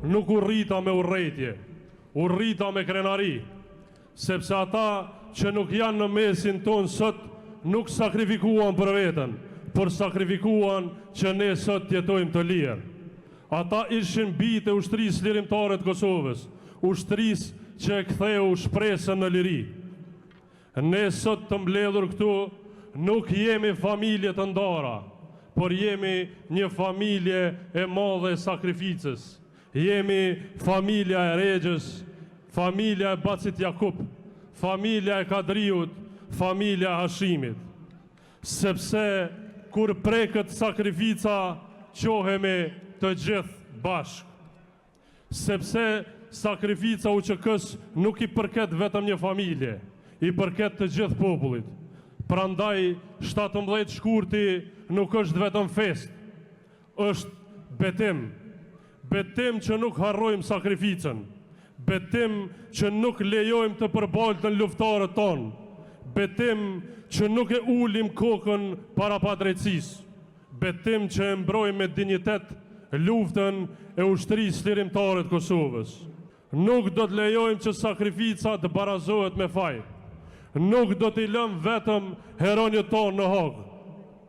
nuk u rrita me urrëtie, u rrita me krenari, sepse ata që nuk janë në mesin tonë sot nuk sakrifikuan për veten, por sakrifikuan që ne sot jetojmë të lirë. Ata ishin bijtë e ushtrisë lirimtare të Kosovës, ushtrisë që e ktheu shpresën në liri. Ne sot të mbledhur këtu nuk jemi familje të ndara, por jemi një familje e madhe e sakrificës. Jemi familja e Regjës, familja e Bacit Jakub, familja e Kadriut, familja e Hashimit. Sepse kur preket sakrifica, qohemi të gjithë bashkë. Sepse sakrifica UÇK-s nuk i përket vetëm një familje, i përket të gjithë popullit. Prandaj 17 shkurti nuk është vetëm fest, është betim. Betim që nuk harrojmë sakrificën, betim që nuk lejojmë të përbaltën luftarët tonë, betim që nuk e ulim kokën para padrejtësisë, betim që e mbrojmë me dinjitet luftën e ushtrisë lirimtare të Kosovës. Nuk do të lejojmë që sakrifica të barazohet me faj. Nuk do t'i lëm vetëm heronjët tonë në hog.